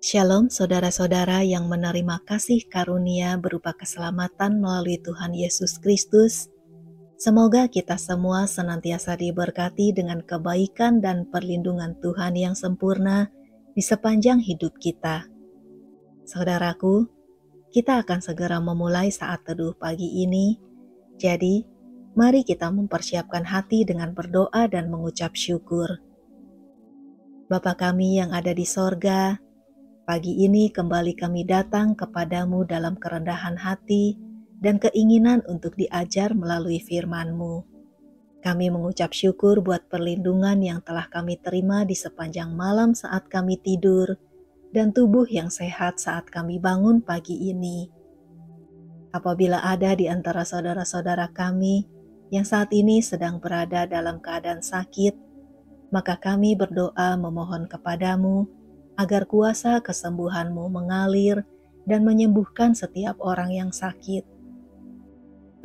Shalom saudara-saudara yang menerima kasih karunia berupa keselamatan melalui Tuhan Yesus Kristus. Semoga kita semua senantiasa diberkati dengan kebaikan dan perlindungan Tuhan yang sempurna di sepanjang hidup kita. Saudaraku, kita akan segera memulai saat teduh pagi ini. Jadi, mari kita mempersiapkan hati dengan berdoa dan mengucap syukur. Bapa kami yang ada di sorga, pagi ini kembali kami datang kepadamu dalam kerendahan hati dan keinginan untuk diajar melalui firman-Mu. Kami mengucap syukur buat perlindungan yang telah kami terima di sepanjang malam saat kami tidur dan tubuh yang sehat saat kami bangun pagi ini. Apabila ada di antara saudara-saudara kami yang saat ini sedang berada dalam keadaan sakit, maka kami berdoa memohon kepadamu agar kuasa kesembuhan-Mu mengalir dan menyembuhkan setiap orang yang sakit.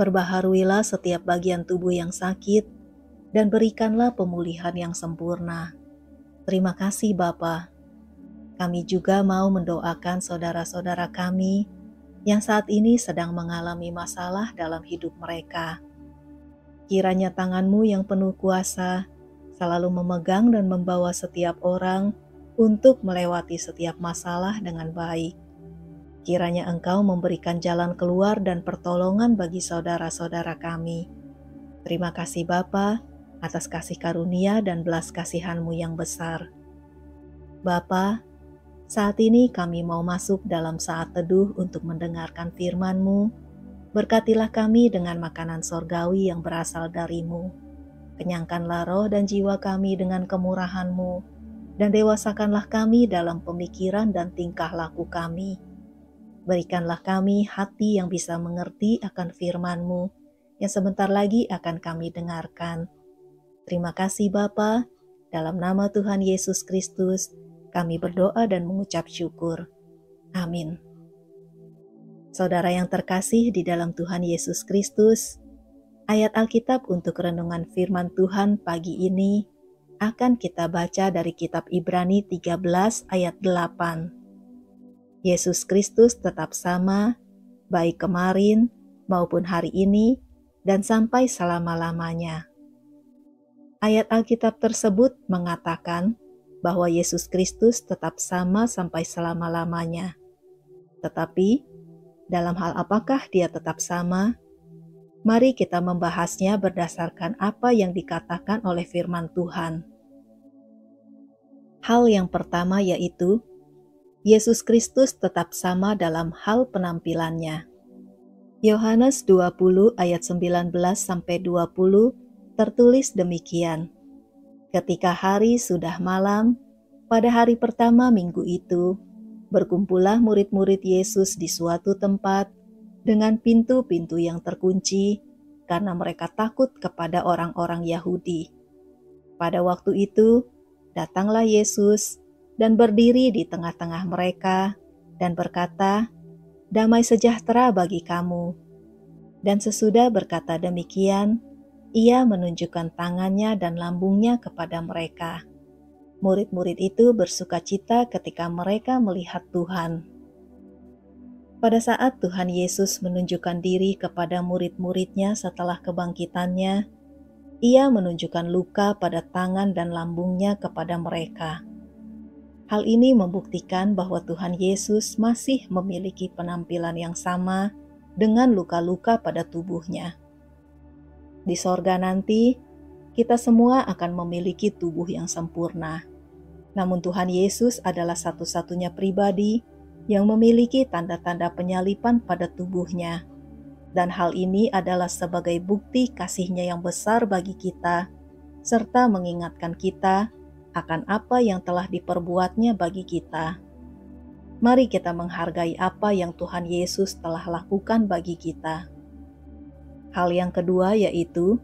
Perbaharuilah setiap bagian tubuh yang sakit dan berikanlah pemulihan yang sempurna. Terima kasih Bapa. Kami juga mau mendoakan saudara-saudara kami yang saat ini sedang mengalami masalah dalam hidup mereka. Kiranya tangan-Mu yang penuh kuasa selalu memegang dan membawa setiap orang untuk melewati setiap masalah dengan baik. Kiranya Engkau memberikan jalan keluar dan pertolongan bagi saudara-saudara kami. Terima kasih Bapa atas kasih karunia dan belas kasihan-Mu yang besar. Bapa, saat ini kami mau masuk dalam saat teduh untuk mendengarkan firman-Mu. Berkatilah kami dengan makanan sorgawi yang berasal dari-Mu. Kenyangkanlah roh dan jiwa kami dengan kemurahan-Mu, dan dewasakanlah kami dalam pemikiran dan tingkah laku kami. Berikanlah kami hati yang bisa mengerti akan firman-Mu, yang sebentar lagi akan kami dengarkan. Terima kasih Bapa, dalam nama Tuhan Yesus Kristus, kami berdoa dan mengucap syukur. Amin. Saudara yang terkasih di dalam Tuhan Yesus Kristus, ayat Alkitab untuk renungan firman Tuhan pagi ini akan kita baca dari kitab Ibrani 13 ayat 8. Yesus Kristus tetap sama, baik kemarin maupun hari ini dan sampai selama-lamanya. Ayat Alkitab tersebut mengatakan bahwa Yesus Kristus tetap sama sampai selama-lamanya. Tetapi, dalam hal apakah Dia tetap sama? Mari kita membahasnya berdasarkan apa yang dikatakan oleh firman Tuhan. Hal yang pertama yaitu, Yesus Kristus tetap sama dalam hal penampilannya. Yohanes 20 ayat 19-20 tertulis demikian. Ketika hari sudah malam, pada hari pertama minggu itu, berkumpullah murid-murid Yesus di suatu tempat dengan pintu-pintu yang terkunci karena mereka takut kepada orang-orang Yahudi. Pada waktu itu, datanglah Yesus dan berdiri di tengah-tengah mereka dan berkata, "Damai sejahtera bagi kamu." Dan sesudah berkata demikian, Ia menunjukkan tangannya dan lambungnya kepada mereka. Murid-murid itu bersukacita ketika mereka melihat Tuhan. Pada saat Tuhan Yesus menunjukkan diri kepada murid-muridnya setelah kebangkitannya, Ia menunjukkan luka pada tangan dan lambungnya kepada mereka. Hal ini membuktikan bahwa Tuhan Yesus masih memiliki penampilan yang sama dengan luka-luka pada tubuhnya. Di sorga nanti, kita semua akan memiliki tubuh yang sempurna. Namun Tuhan Yesus adalah satu-satunya pribadi yang memiliki tanda-tanda penyalipan pada tubuhnya. Dan hal ini adalah sebagai bukti kasih-Nya yang besar bagi kita, serta mengingatkan kita akan apa yang telah diperbuat-Nya bagi kita. Mari kita menghargai apa yang Tuhan Yesus telah lakukan bagi kita. Hal yang kedua yaitu,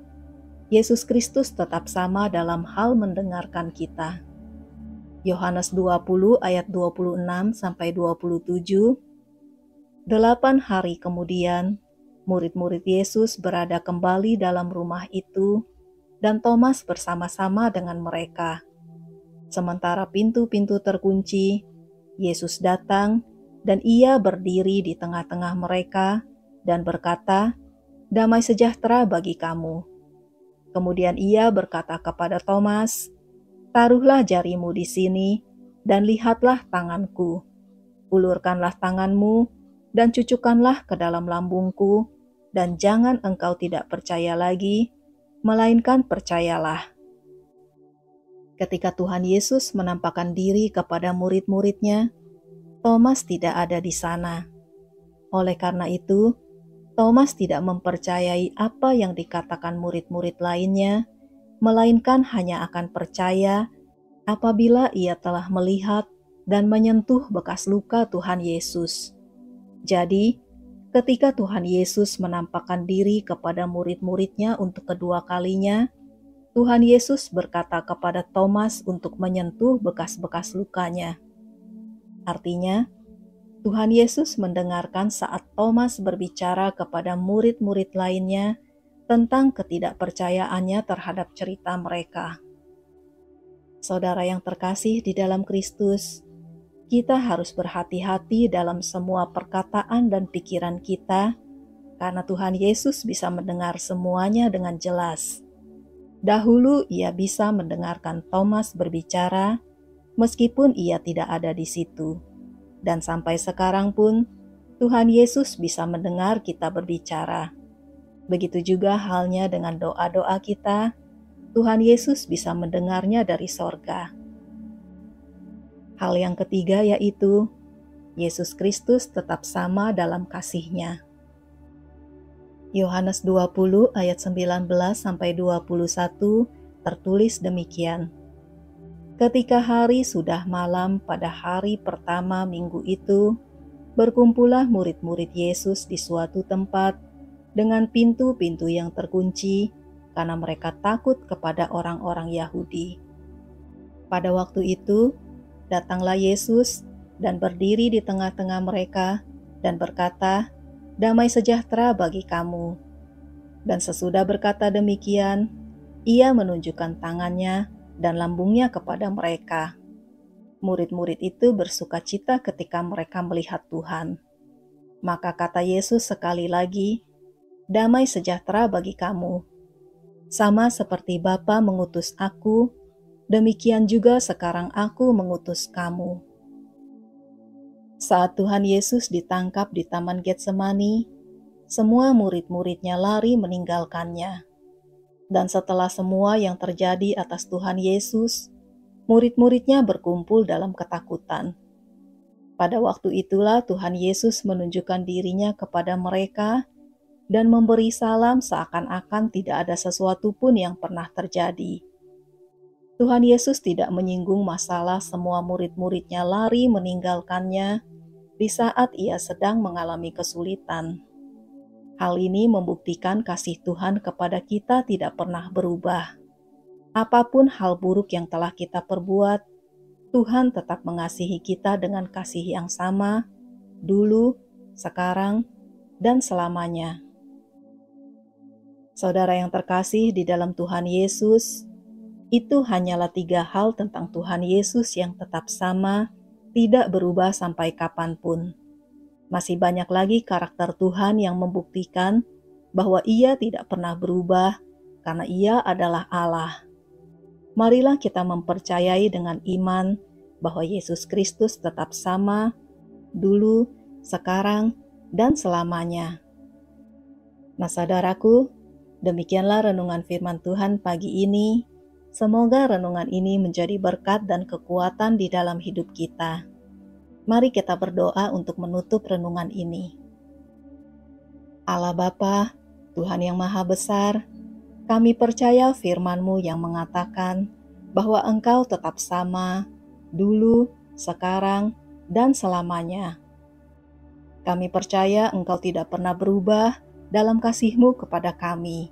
Yesus Kristus tetap sama dalam hal mendengarkan kita. Yohanes 20 ayat 26-27. 8 hari kemudian, murid-murid Yesus berada kembali dalam rumah itu dan Thomas bersama-sama dengan mereka. Sementara pintu-pintu terkunci, Yesus datang dan ia berdiri di tengah-tengah mereka dan berkata, "Damai sejahtera bagi kamu." Kemudian ia berkata kepada Thomas, "Taruhlah jarimu di sini dan lihatlah tanganku. Ulurkanlah tanganmu dan cucukkanlah ke dalam lambungku, dan jangan engkau tidak percaya lagi, melainkan percayalah." Ketika Tuhan Yesus menampakkan diri kepada murid-muridnya, Thomas tidak ada di sana. Oleh karena itu, Thomas tidak mempercayai apa yang dikatakan murid-murid lainnya, melainkan hanya akan percaya apabila ia telah melihat dan menyentuh bekas luka Tuhan Yesus. Jadi, ketika Tuhan Yesus menampakkan diri kepada murid-muridnya untuk kedua kalinya, Tuhan Yesus berkata kepada Thomas untuk menyentuh bekas-bekas lukanya. Artinya, Tuhan Yesus mendengarkan saat Thomas berbicara kepada murid-murid lainnya tentang ketidakpercayaannya terhadap cerita mereka. Saudara yang terkasih di dalam Kristus, kita harus berhati-hati dalam semua perkataan dan pikiran kita, karena Tuhan Yesus bisa mendengar semuanya dengan jelas. Dahulu ia bisa mendengarkan Thomas berbicara, meskipun ia tidak ada di situ. Dan sampai sekarang pun, Tuhan Yesus bisa mendengar kita berbicara. Begitu juga halnya dengan doa-doa kita, Tuhan Yesus bisa mendengarnya dari sorga. Hal yang ketiga yaitu, Yesus Kristus tetap sama dalam kasih-Nya. Yohanes 20 ayat 19-21 tertulis demikian. Ketika hari sudah malam pada hari pertama minggu itu, berkumpullah murid-murid Yesus di suatu tempat dengan pintu-pintu yang terkunci karena mereka takut kepada orang-orang Yahudi. Pada waktu itu, datanglah Yesus dan berdiri di tengah-tengah mereka dan berkata, "Damai sejahtera bagi kamu." Dan sesudah berkata demikian, ia menunjukkan tangannya dan lambungnya kepada mereka. Murid-murid itu bersukacita ketika mereka melihat Tuhan. Maka kata Yesus sekali lagi, "Damai sejahtera bagi kamu. Sama seperti Bapa mengutus aku, demikian juga sekarang aku mengutus kamu." Saat Tuhan Yesus ditangkap di Taman Getsemani, semua murid-muridnya lari meninggalkannya. Dan setelah semua yang terjadi atas Tuhan Yesus, murid-muridnya berkumpul dalam ketakutan. Pada waktu itulah Tuhan Yesus menunjukkan dirinya kepada mereka dan memberi salam seakan-akan tidak ada sesuatu pun yang pernah terjadi. Tuhan Yesus tidak menyinggung masalah semua murid-muridnya lari meninggalkannya di saat ia sedang mengalami kesulitan. Hal ini membuktikan kasih Tuhan kepada kita tidak pernah berubah. Apapun hal buruk yang telah kita perbuat, Tuhan tetap mengasihi kita dengan kasih yang sama, dulu, sekarang, dan selamanya. Saudara yang terkasih di dalam Tuhan Yesus, itu hanyalah 3 hal tentang Tuhan Yesus yang tetap sama, tidak berubah sampai kapanpun. Masih banyak lagi karakter Tuhan yang membuktikan bahwa Ia tidak pernah berubah karena Ia adalah Allah. Marilah kita mempercayai dengan iman bahwa Yesus Kristus tetap sama, dulu, sekarang, dan selamanya. Nah saudaraku, demikianlah renungan firman Tuhan pagi ini. Semoga renungan ini menjadi berkat dan kekuatan di dalam hidup kita. Mari kita berdoa untuk menutup renungan ini. Allah Bapa, Tuhan yang Maha Besar, kami percaya firman-Mu yang mengatakan bahwa Engkau tetap sama, dulu, sekarang, dan selamanya. Kami percaya Engkau tidak pernah berubah dalam kasih-Mu kepada kami.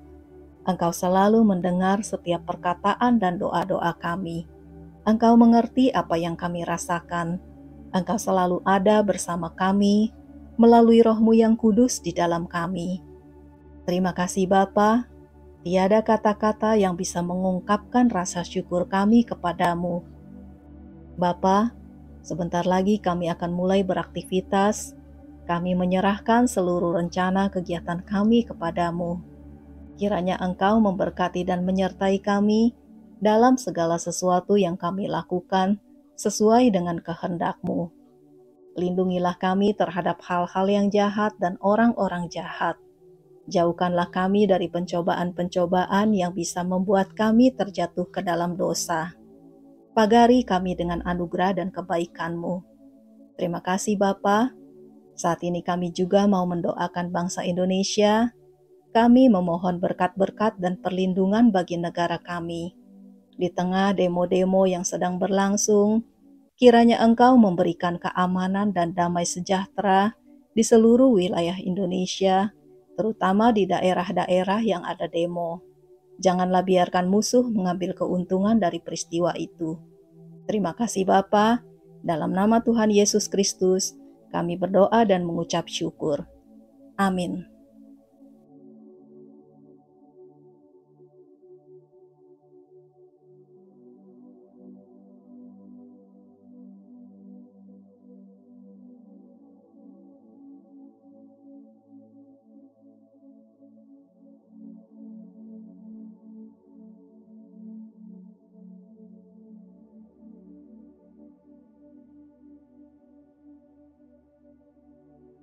Engkau selalu mendengar setiap perkataan dan doa-doa kami. Engkau mengerti apa yang kami rasakan. Engkau selalu ada bersama kami, melalui Roh-Mu yang kudus di dalam kami. Terima kasih Bapa, tiada kata-kata yang bisa mengungkapkan rasa syukur kami kepadamu. Bapa, Sebentar lagi kami akan mulai beraktivitas. Kami menyerahkan seluruh rencana kegiatan kami kepadamu. Kiranya Engkau memberkati dan menyertai kami dalam segala sesuatu yang kami lakukan sesuai dengan kehendak-Mu. Lindungilah kami terhadap hal-hal yang jahat dan orang-orang jahat. Jauhkanlah kami dari pencobaan-pencobaan yang bisa membuat kami terjatuh ke dalam dosa. Pagari kami dengan anugerah dan kebaikan-Mu. Terima kasih Bapa. Saat ini kami juga mau mendoakan bangsa Indonesia. Kami memohon berkat-berkat dan perlindungan bagi negara kami. Di tengah demo-demo yang sedang berlangsung, kiranya Engkau memberikan keamanan dan damai sejahtera di seluruh wilayah Indonesia, terutama di daerah-daerah yang ada demo. Janganlah biarkan musuh mengambil keuntungan dari peristiwa itu. Terima kasih Bapa, dalam nama Tuhan Yesus Kristus, kami berdoa dan mengucap syukur. Amin.